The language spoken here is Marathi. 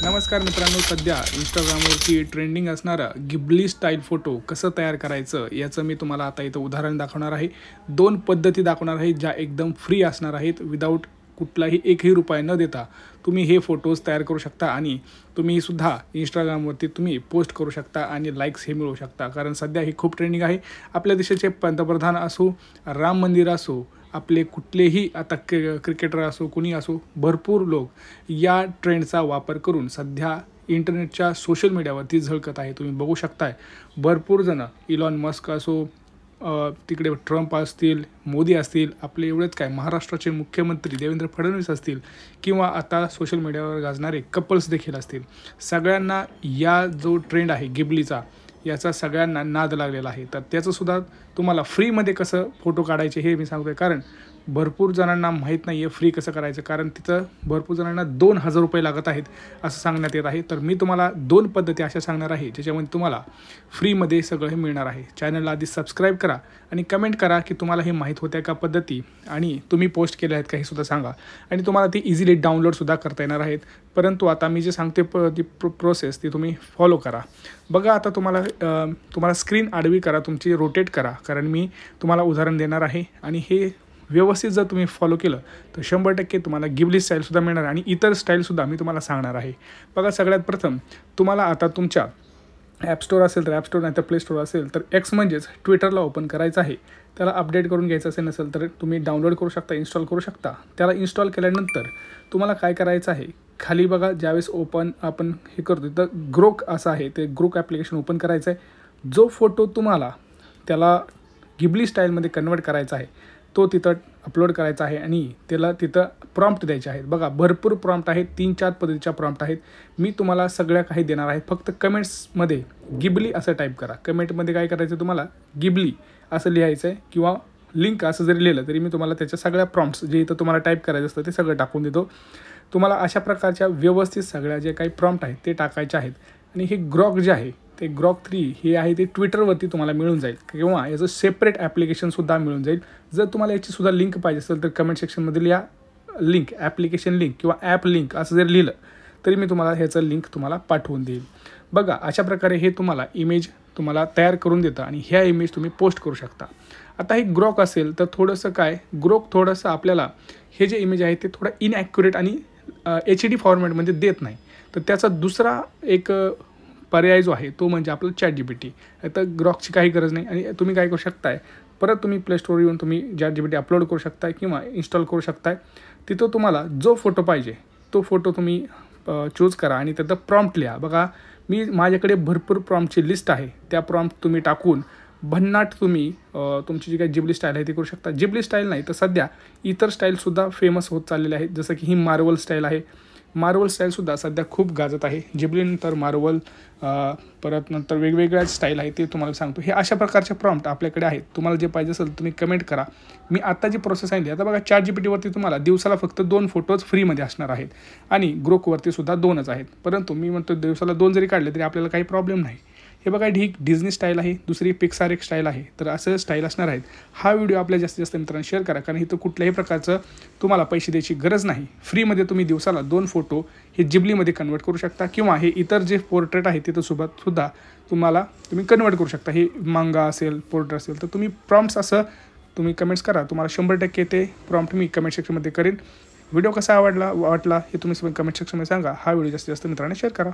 नमस्कार मित्रांनो, सध्या इंस्टाग्रामवरती ट्रेंडिंग असणारा गिबली स्टाईल फोटो कसं तयार करायचं याचं मी तुम्हाला आता इथं उदाहरण दाखवणार आहे। दोन पद्धती दाखवणार आहे ज्या एकदम फ्री असणार आहेत। विदाउट कुठलाही एकही रुपया न देता तुम्ही हे फोटोज तयार करू शकता आणि तुम्ही सुद्धा इंस्टाग्रामवरती तुम्ही पोस्ट करू शकता आणि लाईक्स हे मिळवू शकता। कारण सध्या ही खूप ट्रेंडिंग आहे। आपल्या देशाचे पंतप्रधान असो, राम मंदिर असो, आपले कुठलेही आता क्रिकेटर असो, कुणी असो, भरपूर लोक या ट्रेंडचा वापर करून सध्या इंटरनेटच्या सोशल मीडियावरती झळकत आहे। तुम्ही बघू शकताय भरपूर जण, इलॉन मस्क असो, तिकडे ट्रम्प असतील, मोदी असतील, आपले एवढेच काय महाराष्ट्राचे मुख्यमंत्री देवेंद्र फडणवीस असतील किंवा आता सोशल मीडियावर गाजणारे कपल्स देखील असतील, सगळ्यांना या जो ट्रेंड आहे गिबलीचा याचा सगळ्यांना नाद लागलेला आहे। तर त्याचं सुद्धा तुम्हाला फ्रीमध्ये कसं फोटो काढायचे हे मी सांगतोय। कारण भरपूर जणांना माहीत नाही आहे फ्री कसं करायचं, कारण तिथं भरपूर जणांना 2000 रुपये लागत आहेत असं सांगण्यात येत आहे। तर मी तुम्हाला दोन पद्धती अशा सांगणार आहे ज्याच्यामध्ये तुम्हाला फ्रीमध्ये सगळं हे मिळणार आहे। चॅनलला आधी सबस्क्राईब करा आणि कमेंट करा की तुम्हाला हे माहीत होत्या का पद्धती आणि तुम्ही पोस्ट केल्या आहेत का हे सुद्धा सांगा आणि तुम्हाला ती इझिली डाउनलोडसुद्धा करता येणार आहेत। परंतु आता मी जे सांगते ती प्रोसेस ती तुम्ही फॉलो करा। बघा, आता तुम्हाला स्क्रीन आडवी करा, तुमची रोटेट करा, कारण मी तुम्हाला उदाहरण देणार आहे आणि हे व्यवस्थित जर तुम्ही फॉलो केलं तर 100% तुम्हाला गिबली स्टाईलसुद्धा मिळणार आणि इतर स्टाईलसुद्धा मी तुम्हाला सांगणार आहे। बघा, सगळ्यात प्रथम तुम्हाला आता तुमच्या ॲप स्टोअर असेल तर ॲप स्टोअर, नाही तर प्ले स्टोअर असेल तर एक्स म्हणजेच ट्विटरला ओपन करायचं आहे। त्याला अपडेट करून घ्यायचं असेल नसेल तर तुम्ही डाउनलोड करू शकता, इन्स्टॉल करू शकता। त्याला इन्स्टॉल केल्यानंतर तुम्हाला काय करायचं आहे, खाली बघा ज्यावेळेस आपण हे करतो तर ग्रोक असं आहे, ते ग्रोक ॲप्लिकेशन ओपन करायचं आहे। जो फोटो तुम्हाला त्याला गिबली स्टाईलमध्ये कन्वर्ट करायचा आहे तो तिथं अपलोड करायचा आहे आणि त्याला तिथं प्रॉम्प्ट द्यायचे आहेत। बघा, भरपूर प्रॉम्प्ट आहेत, 3-4 पद्धतीच्या प्रॉम्प्ट आहेत। मी तुम्हाला सगळ्या काही देणार आहे। फक्त कमेंट्समध्ये गिबली असं टाईप करा। कमेंटमध्ये काय करायचं, तुम्हाला गिबली असं लिहायचं आहे किंवा लिंक असं जरी लिहिलं तरी मी तुम्हाला त्याच्या सगळ्या प्रॉम्प्ट्स जे इथं तुम्हाला टाईप करायचं असतं ते सगळं टाकून देतो। तुम्हाला अशा प्रकारच्या व्यवस्थित सगळ्या जे काही प्रॉम्प्ट आहेत ते टाकायचे आहेत आणि हे ग्रॉक जे आहे ते ग्रॉक 3 हे आहे ते ट्विटरवरती तुम्हाला मिळून जाईल किंवा याचं सेपरेट ॲप्लिकेशनसुद्धा मिळून जाईल। जर तुम्हाला याचीसुद्धा लिंक पाहिजे असेल तर कमेंट सेक्शनमध्ये लिहा लिंक, ॲप्लिकेशन लिंक किंवा ॲप लिंक असं जर लिहिलं तरी मी तुम्हाला ह्याचं लिंक तुम्हाला पाठवून देईल। बघा, अशा प्रकारे हे तुम्हाला इमेज तुम्हाला तयार करून देतं आणि ह्या इमेज तुम्ही पोस्ट करू शकता। आता हे ग्रॉक असेल तर थोडंसं काय, ग्रॉक थोडंसं आपल्याला हे जे इमेज आहे ते थोडं इनॲक्युरेट आणि HD फॉर्मॅटमध्ये देत नाही। तर त्याचा दुसरा एक पर्याय जो आहे तो म्हणजे आपलं ChatGPT। आता ग्रॉकची काही गरज नाही आणि तुम्ही काय करू शकताय, परत तुम्ही प्ले स्टोअर येऊन तुम्ही ChatGPT अपलोड करू शकताय किंवा इन्स्टॉल करू शकताय। तिथं तुम्हाला जो फोटो पाहिजे तो फोटो तुम्ही चूज करा आणि त्याचं प्रॉम्प्ट लिहा। बघा, माझ्याकडे भरपूर प्रॉम्प्टची लिस्ट आहे, त्या प्रॉम्प्ट तुम्ही टाकून भन्नाट तुम्ही तुमची जी काही गिबली स्टाईल आहे ती करू शकता। गिबली स्टाईल नाही तर सध्या इतर स्टाईलसुद्धा फेमस होत चाललेले आहेत, जसं की ही मार्वल स्टाईल आहे। मार्वल स्टाईलसुद्धा सध्या खूप गाजत आहे। गिबलीनंतर मार्वल, परत नंतर वेगवेगळ्या स्टाईल आहे ते तुम्हाला सांगतो। हे अशा प्रकारचे प्रॉम्प्ट आपल्याकडे आहेत। तुम्हाला जे पाहिजे असेल तुम्ही कमेंट करा। मी आत्ता जी प्रोसेस सांगितली, आता बघा ChatGPTवरती तुम्हाला दिवसाला फक्त 2 फोटोज फ्रीमध्ये असणार आहेत आणि ग्रोकवरती सुद्धा 2च आहेत। परंतु मी म्हणतो दिवसाला 2 जरी काढले तरी आपल्याला काही प्रॉब्लेम नाही। हे बघा, ही डिझनी स्टाईल आहे, दुसरी पिक्सार एक स्टाईल आहे, तर असं स्टाईल असणार आहेत। हा व्हिडिओ आपल्या जास्तीत जास्त मित्रांना शेअर करा, कारण इथं कुठल्याही प्रकारचं तुम्हाला पैसे द्यायची गरज नाही। फ्रीमध्ये तुम्ही दिवसाला 2 फोटो हे गिबलीमध्ये कन्वर्ट करू शकता किंवा हे इतर जे पोर्ट्रेट आहे तिथं सुद्धा तुम्ही कन्वर्ट करू शकता। हे मांगा असेल, पोर्ट्रेट असेल, तर तुम्ही प्रॉम्प्ट्स असं तुम्ही कमेंट्स करा, तुम्हाला 100% ते प्रॉम्प्ट मी कमेंट सेक्शनमध्ये करेन। व्हिडिओ कसा वाटला हे तुम्ही कमेंट सेक्शनमध्ये सांगा। हा व्हिडिओ जास्तीत जास्त मित्रांना शेअर करा।